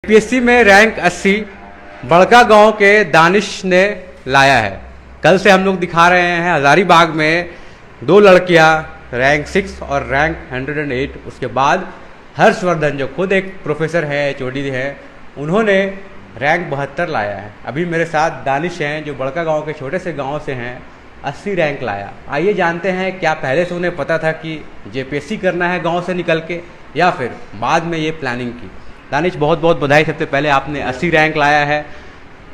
UPSC में rank 80 बड़का गांव के दानिश ने लाया है। कल से हम लोग दिखा रहे हैं हजारीबाग में दो लड़कियां रैंक 6 और रैंक 108। उसके बाद हर्षवर्धन जो खुद एक प्रोफेसर है, एचओडी है, उन्होंने रैंक 72 लाया है। अभी मेरे साथ दानिश हैं जो बड़का गांव के छोटे से गांव से हैं, 80 रैंक लाया। आइए जानते हैं क्या पहले से उन्हें पता था कि जेपीएससी करना है गांव से निकल के, या फिर बाद में ये प्लानिंग की। दानिश, बहुत बहुत बधाई। सबसे पहले आपने 80 रैंक लाया है,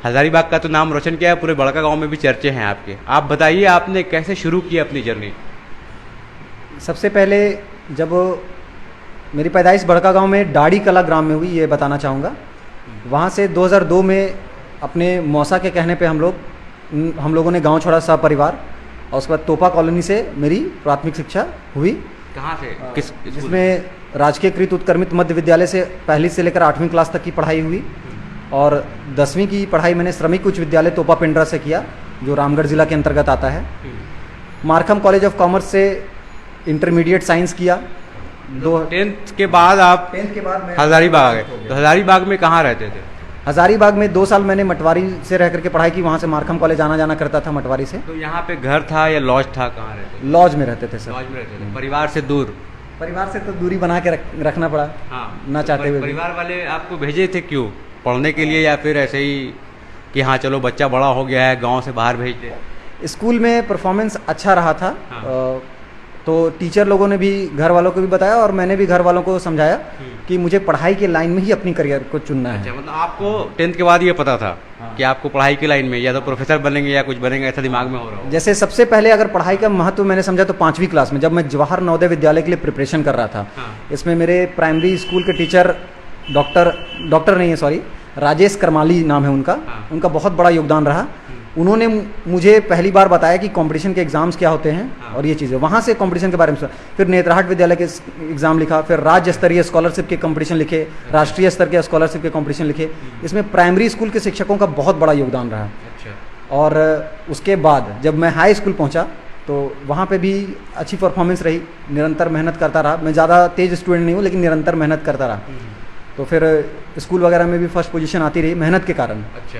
हजारीबाग का तो नाम रोशन किया है, पूरे बड़का गांव में भी चर्चे हैं आपके। आप बताइए आपने कैसे शुरू की अपनी जर्नी। सबसे पहले जब मेरी पैदाइश बड़का गांव में डाड़ी कला ग्राम में हुई, ये बताना चाहूँगा। वहाँ से 2002 में अपने मौसा के कहने पे हम लोगों ने गांव छोड़ा सपरिवार, और उसके बाद तोपा कॉलोनी से मेरी प्राथमिक शिक्षा हुई। कहाँ से? किस? जिसमें राजकीय कृत उत्क्रमित मध्य विद्यालय से पहली से लेकर 8वीं क्लास तक की पढ़ाई हुई, और 10वीं की पढ़ाई मैंने श्रमिक उच्च विद्यालय तोपा पिंडरा से किया, जो रामगढ़ जिला के अंतर्गत आता है। मार्खम कॉलेज ऑफ कॉमर्स से इंटरमीडिएट साइंस किया। 10th के बाद आप 10th के बाद मैं हजारीबाग आ गए। तो हजारीबाग में कहाँ रहते थे? हजारीबाग में 2 साल मैंने मटवारी से रह करके पढ़ाई की। वहाँ से मार्खम कॉलेज आना जाना करता था मटवारी से। तो यहाँ पे घर था या लॉज था? कहाँ रहते? लॉज में रहते थे सर। लॉज में रहते थे। परिवार से दूर? परिवार से तो दूरी बना के रखना पड़ा। हाँ, ना चाहते हुए। परिवार वाले आपको भेजे थे क्यों? पढ़ने के लिए, या फिर ऐसे ही कि हाँ चलो बच्चा बड़ा हो गया है, गांव से बाहर भेज दे? स्कूल में परफॉर्मेंस अच्छा रहा था। हाँ। तो टीचर लोगों ने भी घर वालों को भी बताया, और मैंने भी घर वालों को समझाया कि मुझे पढ़ाई के लाइन में ही अपनी करियर को चुनना है। अच्छा, मतलब आपको 10th के बाद ये पता था? हाँ। कि आपको पढ़ाई की लाइन में या तो प्रोफेसर बनेंगे या कुछ बनेंगे, ऐसा दिमाग में हो रहा हो? जैसे सबसे पहले अगर पढ़ाई का महत्व मैंने समझा तो 5वीं क्लास में, जब मैं जवाहर नवोदय विद्यालय के लिए प्रिपरेशन कर रहा था। हाँ। इसमें मेरे प्राइमरी स्कूल के टीचर डॉक्टर नहीं है, सॉरी, राजेश करमाली नाम है उनका। हाँ। उनका बहुत बड़ा योगदान रहा। उन्होंने मुझे पहली बार बताया कि कंपटीशन के एग्ज़ाम्स क्या होते हैं। हाँ। और ये चीज़ें, वहाँ से कंपटीशन के बारे में सुना। फिर नेत्रहाट विद्यालय के एग्ज़ाम लिखा, फिर राज्य स्तरीय स्कॉलरशिप के कंपटीशन लिखे, राष्ट्रीय स्तर के स्कॉलरशिप के कंपटीशन लिखे। इसमें प्राइमरी स्कूल के शिक्षकों का बहुत बड़ा योगदान रहा। अच्छा। और उसके बाद जब मैं हाई स्कूल पहुंचा तो वहाँ पे भी अच्छी परफॉर्मेंस रही। निरंतर मेहनत करता रहा। मैं ज़्यादा तेज़ स्टूडेंट नहीं हूँ, लेकिन निरंतर मेहनत करता रहा। तो फिर स्कूल वगैरह में भी फर्स्ट पोजीशन आती रही मेहनत के कारण। अच्छा।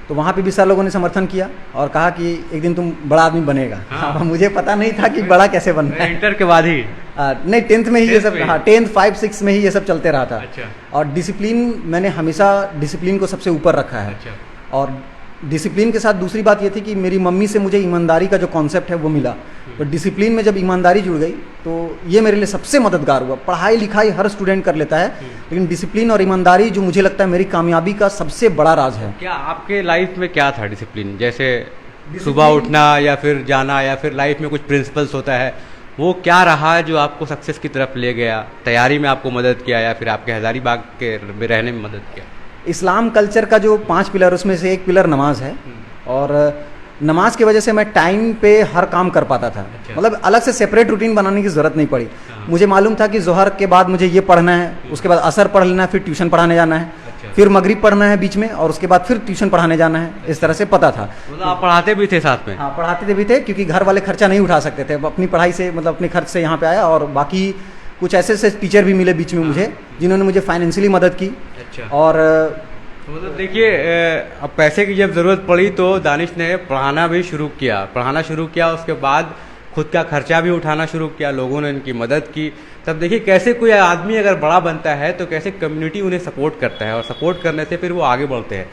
तो वहाँ पे भी सर लोगों ने समर्थन किया और कहा कि एक दिन तुम बड़ा आदमी बनेगा। हाँ। मुझे पता नहीं था कि बड़ा कैसे बनना है। इंटर के बाद ही? नहीं, 10th में ही ये सब। हाँ, 10th 5 6 में ही ये सब चलते रहा था। अच्छा। और डिसिप्लिन, मैंने हमेशा डिसिप्लिन को सबसे ऊपर रखा है। अच्छा। और डिसिप्लिन के साथ दूसरी बात ये थी कि मेरी मम्मी से मुझे ईमानदारी का जो कॉन्सेप्ट है वो मिला। तो डिसिप्लिन में जब ईमानदारी जुड़ गई तो ये मेरे लिए सबसे मददगार हुआ। पढ़ाई लिखाई हर स्टूडेंट कर लेता है, लेकिन डिसिप्लिन और ईमानदारी जो मुझे लगता है मेरी कामयाबी का सबसे बड़ा राज है। क्या आपके लाइफ में क्या था डिसिप्लिन? जैसे सुबह उठना, या फिर जाना, या फिर लाइफ में कुछ प्रिंसिपल्स होता है, वो क्या रहा जो आपको सक्सेस की तरफ ले गया? तैयारी में आपको मदद किया, या फिर आपके हजारीबाग के में रहने में मदद किया? इस्लाम कल्चर का जो 5 पिलर, उसमें से एक पिलर नमाज है। और नमाज की वजह से मैं टाइम पे हर काम कर पाता था। अच्छा। मतलब अलग से सेपरेट रूटीन बनाने की ज़रूरत नहीं पड़ी। हाँ। मुझे मालूम था कि जोहर के बाद मुझे ये पढ़ना है, उसके बाद असर पढ़ लेना है, फिर ट्यूशन पढ़ाने जाना है। अच्छा। फिर मगरिब पढ़ना है बीच में, और उसके बाद फिर ट्यूशन पढ़ाने जाना है। इस तरह से पता था। मतलब आप पढ़ाते भी थे साथ में? हाँ, पढ़ाते भी थे, क्योंकि घर वाले खर्चा नहीं उठा सकते थे। अपनी पढ़ाई से, मतलब अपने खर्च से यहाँ पे आया। और बाकी कुछ ऐसे टीचर भी मिले बीच में मुझे, जिन्होंने मुझे फाइनेंशियली मदद की। अच्छा। और मतलब देखिए, अब पैसे की जब ज़रूरत पड़ी तो दानिश ने पढ़ाना शुरू किया। उसके बाद खुद का खर्चा भी उठाना शुरू किया, लोगों ने इनकी मदद की। तब देखिए कैसे कोई आदमी अगर बड़ा बनता है तो कैसे कम्युनिटी उन्हें सपोर्ट करता है, और सपोर्ट करने से फिर वो आगे बढ़ते हैं।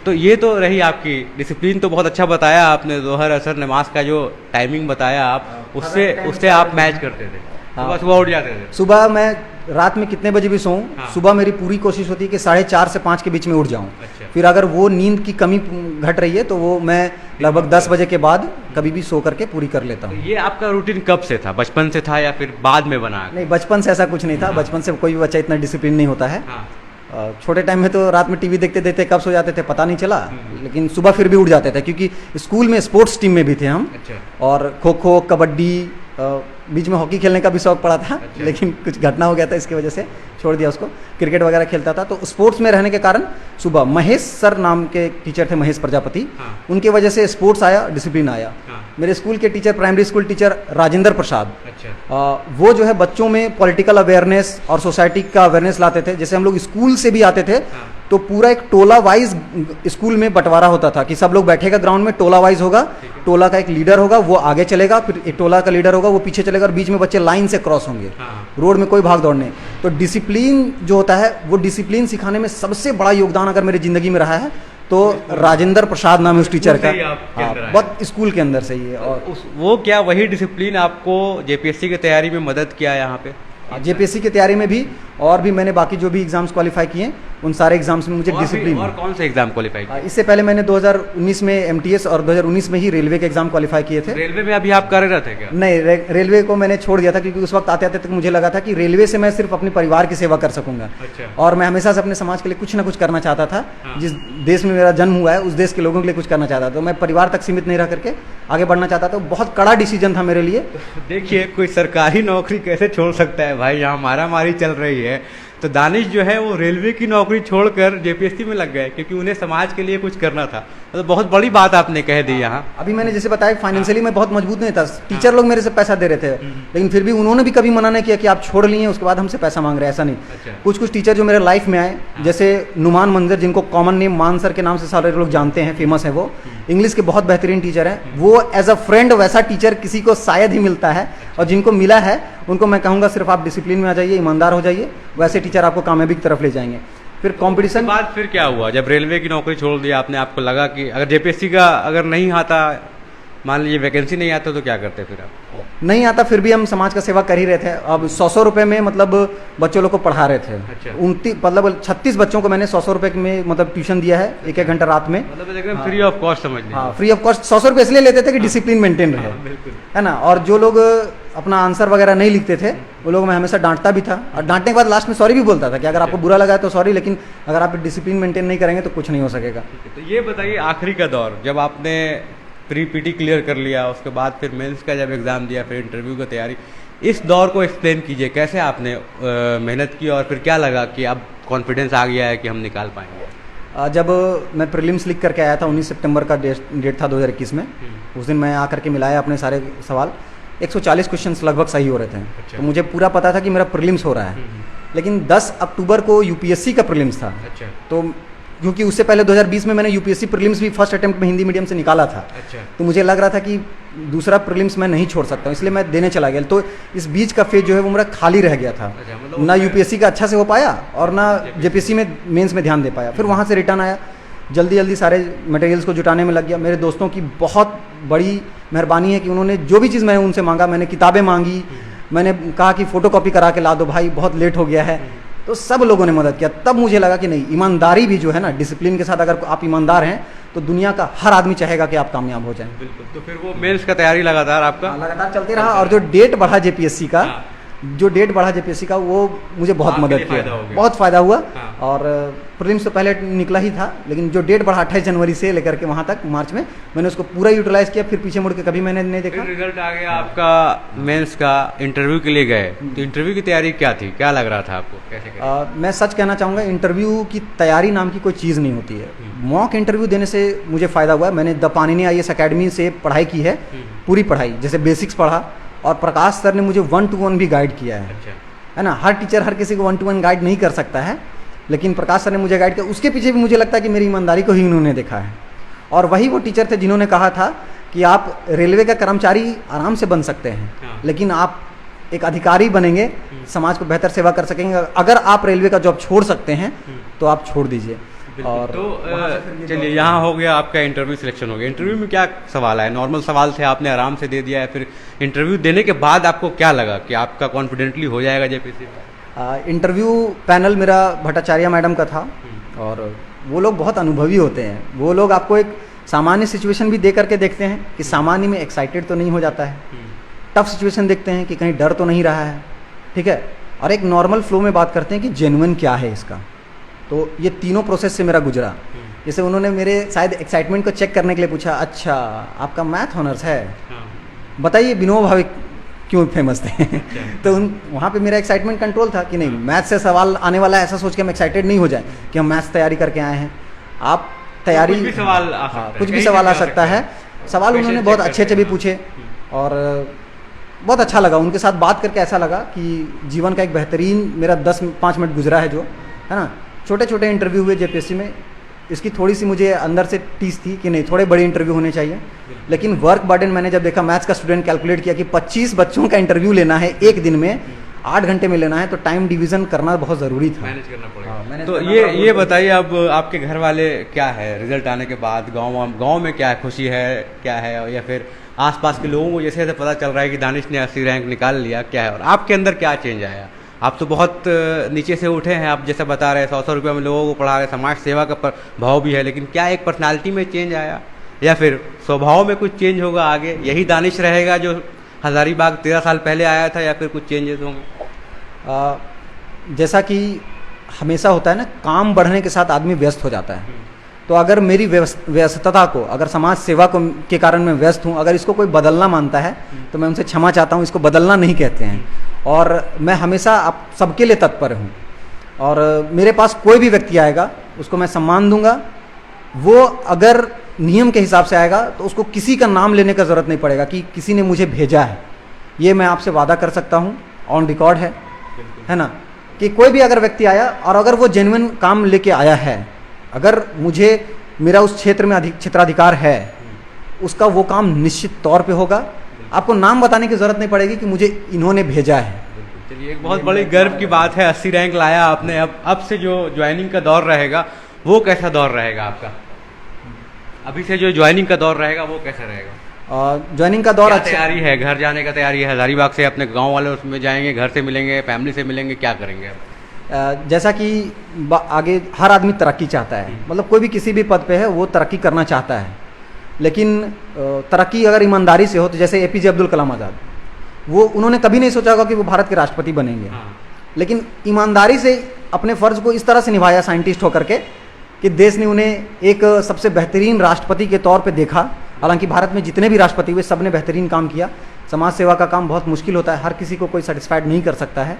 तो ये तो रही आपकी डिसिप्लिन। तो बहुत अच्छा बताया आपने, जोहर असर नमाज का जो टाइमिंग बताया आप, उससे आप मैच करते थे। हाँ। सुबह उठ जाते थे? सुबह मैं रात में कितने बजे भी सोऊं, हाँ। सुबह मेरी पूरी कोशिश होती है कि 4:30 से 5 के बीच में उठ जाऊं। अच्छा। फिर अगर वो नींद की कमी घट रही है तो वो मैं लगभग 10 बजे के बाद कभी भी सो करके पूरी कर लेता तो हूँ। ये आपका रूटीन कब से था? बचपन से था या फिर बाद में बना? नहीं, बचपन से ऐसा कुछ नहीं था। हाँ। बचपन से कोई भी बच्चा इतना डिसिप्लिन नहीं होता है। हाँ। छोटे टाइम में तो रात में टीवी देखते देखते कब सो जाते थे पता नहीं चला, लेकिन सुबह फिर भी उठ जाते थे, क्योंकि स्कूल में स्पोर्ट्स टीम में भी थे हम। अच्छा। और खो खो, कबड्डी, बीच में हॉकी खेलने का भी शौक पड़ा था, लेकिन कुछ घटना हो गया था, इसकी वजह से छोड़ दिया उसको। क्रिकेट वगैरह खेलता था। तो स्पोर्ट्स में रहने के कारण सुबह महेश सर नाम के टीचर थे, महेश प्रजापति, उनके वजह से स्पोर्ट्स आया, डिसिप्लिन आया। मेरे स्कूल के teacher, primary school teacher Rajendra Prasad, वो जो है बच्चों में पॉलिटिकल अवेयरनेस और सोसाइटी का अवेयरनेस लाते थे। जैसे हम लोग स्कूल से भी आते थे तो पूरा एक टोला वाइज स्कूल में बंटवारा होता था कि सब लोग बैठेगा ग्राउंड में, टोला वाइज होगा, टोला का एक लीडर होगा, वो आगे चलेगा, फिर एक टोला का लीडर होगा, वो पीछे चलेगा, और बीच में बच्चे लाइन से क्रॉस होंगे, रोड में कोई भाग दौड़ नहीं। तो डिसिप्लिन जो होता है, वो डिसिप्लिन सिखाने में सबसे बड़ा योगदान अगर मेरी जिंदगी में रहा है तो राजेंद्र प्रसाद नाम है उस टीचर का। बहुत स्कूल के अंदर से ही है। और वो क्या वही डिसिप्लिन आपको जेपीएससी की तैयारी में मदद किया यहाँ पे? जेपीएससी की तैयारी में भी, और भी मैंने बाकी जो भी एग्जाम्स क्वालिफाई किए उन सारे एग्जाम्स में मुझे डिसिप्लिन। और कौन से एग्जाम क्वालिफाई किए? इससे पहले मैंने 2019 में एमटीएस और 2019 में ही रेलवे के एग्जाम क्वालिफाई किए थे। रेलवे में अभी आप कार्यरत हैं क्या? नहीं, रेलवे को मैंने छोड़ दिया था, क्योंकि उस वक्त आते आते तक मुझे लगा था कि रेलवे से मैं सिर्फ अपने परिवार की सेवा कर सकूंगा। और मैं हमेशा से अपने समाज के लिए कुछ ना कुछ करना चाहता था। जिस देश में मेरा जन्म हुआ है उस देश के लोगों के लिए कुछ करना चाहता था। तो मैं परिवार तक सीमित नहीं रह करके आगे बढ़ना चाहता था। बहुत कड़ा डिसीजन था मेरे लिए। देखिए, कोई सरकारी नौकरी कैसे छोड़ सकता है भाई, यहाँ मारामारी चल रही है। तो दानिश जो है वो रेलवे की नौकरी छोड़कर जेपीएससी में लग गए, क्योंकि उन्हें समाज के लिए कुछ करना था। तो बहुत बड़ी बात आपने कह दी यहाँ। अभी मैंने जैसे बताया, फाइनेंशियली मैं बहुत मजबूत नहीं था। टीचर लोग मेरे से पैसा दे रहे थे, लेकिन फिर भी उन्होंने भी कभी मना नहीं किया कि आप छोड़ लिए उसके बाद हमसे पैसा मांग रहे हैं, ऐसा नहीं। कुछ कुछ टीचर जो मेरे लाइफ में आए, जैसे नुमान मंजर, जिनको कॉमन नेम मान सर के नाम से सारे लोग जानते हैं, फेमस है, वो इंग्लिश के बहुत बेहतरीन टीचर हैं। वो एज अ फ्रेंड वैसा टीचर किसी को शायद ही मिलता है, और जिनको मिला है उनको मैं कहूँगा सिर्फ आप डिसिप्लिन में आ जाइए, ईमानदार हो जाइए, वैसे टीचर आपको कामयाबी की तरफ ले जाएंगे। फिर कंपटीशन बाद फिर क्या हुआ? जब रेलवे की नौकरी छोड़ दिया आपने, आपको लगा कि अगर जेपीएससी का अगर नहीं आता, मान लीजिए वैकेंसी नहीं आता, तो क्या करते फिर आप? नहीं आता, फिर भी हम समाज का सेवा कर ही रहे थे। अब 100 रुपए में मतलब बच्चों लोग को पढ़ा रहे थे। 29 36 बच्चों को मैंने 100 रुपए में मतलब ट्यूशन दिया है, एक घंटा रात में। मतलब एकदम फ्री ऑफ कॉस्ट समझ लीजिए। हाँ, फ्री ऑफ कॉस्ट। 100 रुपए इसलिए लेते थे कि डिसिप्लिन मेंटेन रहे, है ना। और जो लोग अपना आंसर वगैरह नहीं लिखते थे, वो लोग मैं हमेशा डांटता भी था, और डांटने के बाद लास्ट में सॉरी भी बोलता था कि अगर आपको बुरा लगा है तो सॉरी, लेकिन अगर आप डिसिप्लिन मेंटेन नहीं करेंगे तो कुछ नहीं हो सकेगा। तो ये बताइए, आखिरी का दौर जब आपने प्री पीटी क्लियर कर लिया, उसके बाद फिर मेंस का जब एग्ज़ाम दिया, फिर इंटरव्यू की तैयारी, इस दौर को एक्सप्लेन कीजिए, कैसे आपने मेहनत की और फिर क्या लगा कि अब कॉन्फिडेंस आ गया है कि हम निकाल पाएंगे? जब मैं प्रीलिम्स लिख करके आया था, 19 सितंबर का डेट था 2021 में। उस दिन मैं आकर के मिलाया अपने सारे सवाल, 140 क्वेश्चंस लगभग सही हो रहे थे। तो मुझे पूरा पता था कि मेरा प्रीलिम्स हो रहा है। लेकिन 10 अक्टूबर को यूपीएससी का प्रीलिम्स था। तो क्योंकि उससे पहले 2020 में मैंने यूपीएससी प्रीलिम्स भी फर्स्ट अटेम्प्ट में हिंदी मीडियम से निकाला था। तो मुझे लग रहा था कि दूसरा प्रीलिम्स मैं नहीं छोड़ सकता हूँ, इसलिए मैं देने चला गया। तो इस बीच का फेज जो है वो मेरा खाली रह गया था। ना यूपीएससी का अच्छा से हो पाया और ना जेपीएससी में मेंस में ध्यान दे पाया। फिर वहाँ से रिटर्न आया, जल्दी जल्दी सारे मटेरियल्स को जुटाने में लग गया। मेरे दोस्तों की बहुत बड़ी मेहरबानी है कि उन्होंने जो भी चीज़ मैंने उनसे मांगा, मैंने किताबें मांगी, मैंने कहा कि फ़ोटोकॉपी करा के ला दो भाई, बहुत लेट हो गया है, तो सब लोगों ने मदद किया। तब मुझे लगा कि नहीं, ईमानदारी भी जो है ना, डिसिप्लिन के साथ अगर आप ईमानदार हैं तो दुनिया का हर आदमी चाहेगा कि आप कामयाब हो जाएं। बिल्कुल। तो फिर वो मेंस का तैयारी लगातार आपका लगातार चलते रहा, और जो डेट बढ़ा जेपीएससी का, जो डेट बढ़ा जेपीएससी का, वो मुझे बहुत मदद किया, बहुत फ़ायदा हुआ। और प्रीलिम्स तो पहले निकला ही था, लेकिन जो डेट बढ़ा 28 जनवरी से लेकर के वहाँ तक मार्च में, मैंने उसको पूरा यूटिलाइज किया। फिर पीछे मुड़ के कभी मैंने नहीं देखा। रिजल्ट आ गया आपका मेंस का, इंटरव्यू के लिए गए, तो इंटरव्यू की तैयारी क्या थी, क्या लग रहा था आपको, कैसे? मैं सच कहना चाहूँगा, इंटरव्यू की तैयारी नाम की कोई चीज़ नहीं होती है। मॉक इंटरव्यू देने से मुझे फ़ायदा हुआ है। मैंने द पाणिनि IAS अकेडमी से पढ़ाई की है, पूरी पढ़ाई, जैसे बेसिक्स पढ़ा, और प्रकाश सर ने मुझे 1-to-1 भी गाइड किया है ना। हर टीचर हर किसी को 1-to-1 गाइड नहीं कर सकता है, लेकिन प्रकाश सर ने मुझे गाइड किया। उसके पीछे भी मुझे लगता है कि मेरी ईमानदारी को ही उन्होंने देखा है। और वही वो टीचर थे जिन्होंने कहा था कि आप रेलवे का कर्मचारी आराम से बन सकते हैं, लेकिन आप एक अधिकारी बनेंगे, समाज को बेहतर सेवा कर सकेंगे। अगर आप रेलवे का जॉब छोड़ सकते हैं तो आप छोड़ दीजिए। और तो चलिए, यहाँ हो गया आपका इंटरव्यू सिलेक्शन हो गया। इंटरव्यू में क्या सवाल आए? नॉर्मल सवाल थे, आपने आराम से दे दिया है। फिर इंटरव्यू देने के बाद आपको क्या लगा कि आपका कॉन्फिडेंटली हो जाएगा जेपीएससी में? इंटरव्यू पैनल मेरा भट्टाचार्य मैडम का था, और वो लोग बहुत अनुभवी होते हैं। वो लोग आपको एक सामान्य सिचुएशन भी दे करके देखते हैं कि सामान्य में एक्साइटेड तो नहीं हो जाता है, टफ सिचुएशन देखते हैं कि कहीं डर तो नहीं रहा है, ठीक है, और एक नॉर्मल फ्लो में बात करते हैं कि जेन्युइन क्या है इसका। तो ये तीनों प्रोसेस से मेरा गुजरा। जैसे उन्होंने मेरे शायद एक्साइटमेंट को चेक करने के लिए पूछा, अच्छा आपका मैथ ऑनर्स है, बताइए विनोबा भावे क्यों फेमस थे। तो वहाँ पे मेरा एक्साइटमेंट कंट्रोल था कि नहीं, मैथ से सवाल आने वाला है ऐसा सोच के हम एक्साइटेड नहीं हो जाए कि हम मैथ्स तैयारी करके आए हैं। आप तैयारी, कुछ भी सवाल आ सकता है, कुछ भी कहीं सवाल से आ भी सकता है। सवाल Question उन्होंने check बहुत करते अच्छे अच्छे भी हैं। पूछे और बहुत अच्छा लगा उनके साथ बात करके। ऐसा लगा कि जीवन का एक बेहतरीन मेरा 10-5 मिनट गुजरा है, जो है ना। छोटे छोटे इंटरव्यू हुए जेपीएससी में, इसकी थोड़ी सी मुझे अंदर से टीस थी कि नहीं, थोड़े बड़े इंटरव्यू होने चाहिए। लेकिन वर्क बर्डन मैंने जब देखा, मैथ्स का स्टूडेंट कैलकुलेट किया कि 25 बच्चों का इंटरव्यू लेना है एक दिन में, 8 घंटे में लेना है, तो टाइम डिवीजन करना बहुत ज़रूरी था। मैनेज करना पड़ेगा। मैनेज तो करना ये था, ये बताइए, अब आपके घर वाले क्या है रिजल्ट आने के बाद, गांव में क्या खुशी है, क्या है, या फिर आसपास के लोगों को जैसे जैसे पता चल रहा है कि दानिश ने 80 रैंक निकाल लिया, क्या है, और आपके अंदर क्या चेंज आया? आप तो बहुत नीचे से उठे हैं, आप जैसे बता रहे हैं 100 रुपये में लोगों को पढ़ा रहे, समाज सेवा का भाव भी है, लेकिन क्या एक पर्सनालिटी में चेंज आया या फिर स्वभाव में कुछ चेंज होगा आगे? यही दानिश रहेगा जो हजारीबाग 13 साल पहले आया था, या फिर कुछ चेंजेस होंगे? जैसा कि हमेशा होता है ना, काम बढ़ने के साथ आदमी व्यस्त हो जाता है। तो अगर मेरी व्यस्तता को, अगर समाज सेवा को के कारण मैं व्यस्त हूँ, अगर इसको कोई बदलना मानता है तो मैं उनसे क्षमा चाहता हूँ। इसको बदलना नहीं कहते हैं, और मैं हमेशा आप सबके लिए तत्पर हूँ। और मेरे पास कोई भी व्यक्ति आएगा उसको मैं सम्मान दूंगा। वो अगर नियम के हिसाब से आएगा तो उसको किसी का नाम लेने का ज़रूरत नहीं पड़ेगा कि किसी ने मुझे भेजा है। ये मैं आपसे वादा कर सकता हूँ, ऑन रिकॉर्ड है ना, कि कोई भी अगर व्यक्ति आया और अगर वो जेन्युइन काम लेके आया है, अगर मुझे मेरा उस क्षेत्र में क्षेत्राधिकार है, उसका वो काम निश्चित तौर पे होगा। आपको नाम बताने की ज़रूरत नहीं पड़ेगी कि मुझे इन्होंने भेजा है। चलिए, एक बहुत बड़ी गर्व की बात है, 80 रैंक लाया आपने। अब से जो ज्वाइनिंग का दौर रहेगा वो कैसा दौर रहेगा आपका? अभी से जो ज्वाइनिंग का दौर रहेगा वो कैसा रहेगा? ज्वाइनिंग का दौर क्या अच्छा, तैयारी है? घर जाने का तैयारी है? हजारीबाग से अपने गांव वाले उसमें जाएंगे, घर से मिलेंगे, फैमिली से मिलेंगे, क्या करेंगे? जैसा कि आगे हर आदमी तरक्की चाहता है, मतलब कोई भी किसी भी पद पे है वो तरक्की करना चाहता है। लेकिन तरक्की अगर ईमानदारी से हो, तो जैसे एपीजे अब्दुल कलाम आज़ाद, वो उन्होंने कभी नहीं सोचा होगा कि वो भारत के राष्ट्रपति बनेंगे। लेकिन ईमानदारी से अपने फ़र्ज़ को इस तरह से निभाया साइंटिस्ट होकर के कि देश ने उन्हें एक सबसे बेहतरीन राष्ट्रपति के तौर पे देखा। हालांकि भारत में जितने भी राष्ट्रपति हुए सब ने बेहतरीन काम किया। समाज सेवा का काम बहुत मुश्किल होता है, हर किसी को कोई सेटिस्फाइड नहीं कर सकता है,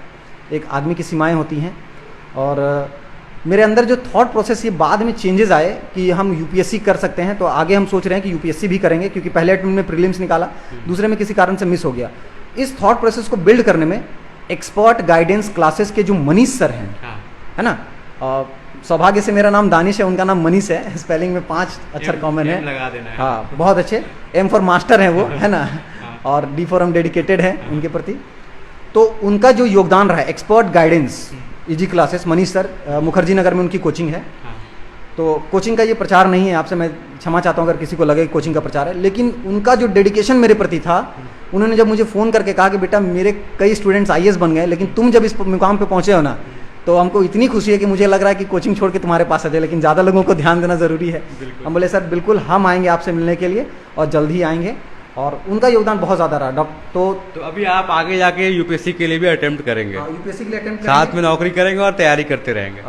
एक आदमी की सीमाएं होती हैं। और मेरे अंदर जो थॉट प्रोसेस ये बाद में चेंजेस आए कि हम यूपीएससी कर सकते हैं, तो आगे हम सोच रहे हैं कि यूपीएससी भी करेंगे, क्योंकि पहले अटेम्प्ट में प्रीलिम्स निकाला, दूसरे में किसी कारण से मिस हो गया। इस थॉट प्रोसेस को बिल्ड करने में एक्सपर्ट गाइडेंस क्लासेस के जो मनीष सर हैं, है ना, सौभाग्य से मेरा नाम दानिश है, उनका नाम मनीष है, स्पेलिंग में 5 अक्षर कॉमन है, लगा देना है। हाँ बहुत अच्छे। एम फॉर मास्टर है वो, है ना, और डी फॉर हम डेडिकेटेड है उनके प्रति। तो उनका जो योगदान रहा है expert guidance easy classes, Manish sir, Mukherjee Nagar में उनकी कोचिंग है। तो कोचिंग का ये प्रचार नहीं है, आपसे मैं क्षमा चाहता हूँ अगर किसी को लगे कोचिंग का प्रचार है, लेकिन उनका जो डेडिकेशन मेरे प्रति था, उन्होंने जब मुझे फ़ोन करके कहा कि बेटा मेरे कई स्टूडेंट्स आईएएस बन गए, लेकिन तुम जब इस मुकाम पे पहुँचे हो ना, तो हमको इतनी खुशी है कि मुझे लग रहा है कि कोचिंग छोड़ के तुम्हारे पास आ जाए, लेकिन ज़्यादा लोगों को ध्यान देना ज़रूरी है। हम बोले सर बिल्कुल हम आएंगे आपसे मिलने के लिए, और जल्द ही आएंगे। और उनका योगदान बहुत ज़्यादा रहा। तो अभी आप आगे जाके यूपीएससी के लिए भी अटेम्प्ट करेंगे? यूपीएससी के लिए अटेम्प्ट साथ में नौकरी करेंगे और तैयारी करते रहेंगे?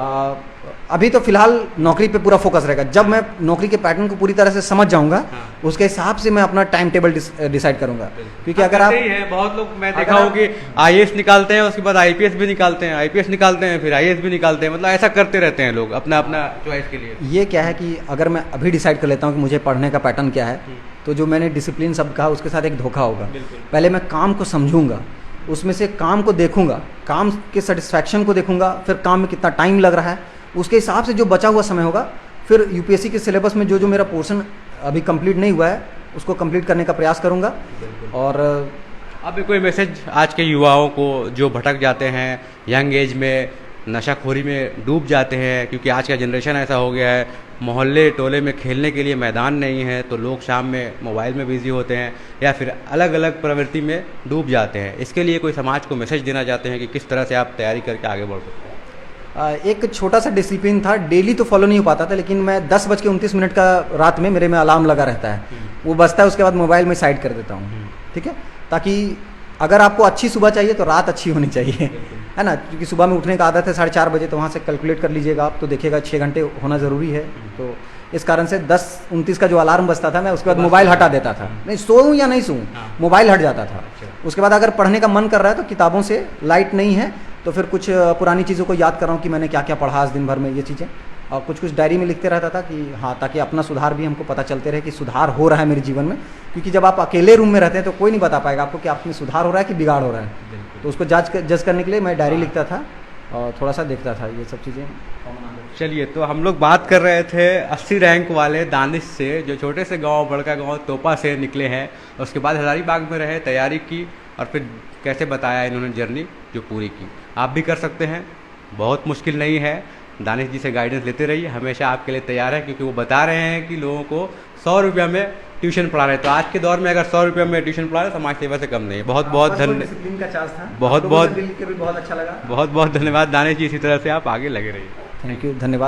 अभी तो फिलहाल नौकरी पे पूरा फोकस रहेगा। जब मैं नौकरी के पैटर्न को पूरी तरह से समझ जाऊंगा, उसके हिसाब से मैं अपना टाइम टेबल डिसाइड करूंगा। क्योंकि अगर आप है, बहुत लोग मैं देखा हूँ कि आईएएस निकालते हैं, उसके बाद आईपीएस भी निकालते हैं, आईपीएस निकालते हैं, फिर आईएएस भी निकालते हैं, मतलब ऐसा करते रहते हैं लोग अपना अपना चॉइस के लिए। ये क्या है कि अगर मैं अभी डिसाइड कर लेता हूँ कि मुझे पढ़ने का पैटर्न क्या है, तो जो मैंने डिसिप्लिन सब कहा उसके साथ एक धोखा होगा। पहले मैं काम को समझूंगा, उसमें से काम को देखूंगा, काम के सेटिस्फैक्शन को देखूंगा, फिर काम में कितना टाइम लग रहा है, उसके हिसाब से जो बचा हुआ समय होगा, फिर यूपीएससी के सिलेबस में जो जो मेरा पोर्शन अभी कंप्लीट नहीं हुआ है उसको कंप्लीट करने का प्रयास करूंगा। और अब कोई मैसेज आज के युवाओं को जो भटक जाते हैं, यंग एज में नशाखोरी में डूब जाते हैं, क्योंकि आज का जनरेशन ऐसा हो गया है, मोहल्ले टोले में खेलने के लिए मैदान नहीं है, तो लोग शाम में मोबाइल में बिजी होते हैं या फिर अलग अलग प्रवृत्ति में डूब जाते हैं, इसके लिए कोई समाज को मैसेज देना चाहते हैं कि किस तरह से आप तैयारी करके आगे बढ़ सकते हैं? एक छोटा सा डिसिप्लिन था, डेली तो फॉलो नहीं हो पाता था, लेकिन मैं 10:29 का रात में मेरे में अलार्म लगा रहता है, वो बजता है, उसके बाद मोबाइल में साइड कर देता हूँ, ठीक है, ताकि अगर आपको अच्छी सुबह चाहिए तो रात अच्छी होनी चाहिए, है ना, क्योंकि सुबह में उठने का आदत है 4:30 बजे, तो वहाँ से कैलकुलेट कर लीजिएगा आप, तो देखिएगा 6 घंटे होना ज़रूरी है। तो इस कारण से 10:29 का जो अलार्म बजता था, मैं उसके बाद मोबाइल हटा देता था। नहीं सोऊं या नहीं सोऊं, मोबाइल हट जाता था। उसके बाद अगर पढ़ने का मन कर रहा है तो किताबों से, लाइट नहीं है तो फिर कुछ पुरानी चीज़ों को याद कर रहा हूँ कि मैंने क्या क्या पढ़ा आज दिन भर में, ये चीज़ें, और कुछ कुछ डायरी में लिखते रहता था कि हाँ, ताकि अपना सुधार भी हमको पता चलते रहे कि सुधार हो रहा है मेरे जीवन में। क्योंकि जब आप अकेले रूम में रहते हैं तो कोई नहीं बता पाएगा आपको कि आप में सुधार हो रहा है कि बिगाड़ हो रहा है। तो उसको जज करने के लिए मैं डायरी लिखता था और थोड़ा सा देखता था, ये सब चीज़ें। चलिए, तो हम लोग बात कर रहे थे 80 रैंक वाले दानिश से, जो छोटे से गांव, बड़का गांव तोपा से निकले हैं, और उसके बाद हजारीबाग में रहे, तैयारी की, और फिर कैसे बताया इन्होंने जर्नी जो पूरी की। आप भी कर सकते हैं, बहुत मुश्किल नहीं है। दानिश जी से गाइडेंस लेते रहिए, हमेशा आपके लिए तैयार है, क्योंकि वो बता रहे हैं कि लोगों को 100 रुपये में ट्यूशन पढ़ा रहे हैं। तो आज के दौर में अगर 100 रुपये में ट्यूशन पढ़ा रहे हैं, समाज सेवा से कम नहीं है। बहुत बहुत डिसिप्लिन का चार्ज था, बहुत भी बहुत अच्छा लगा। बहुत बहुत धन्यवाद दानिश जी। इसी तरह से आप आगे लगे रहिए। थैंक यू, धन्यवाद।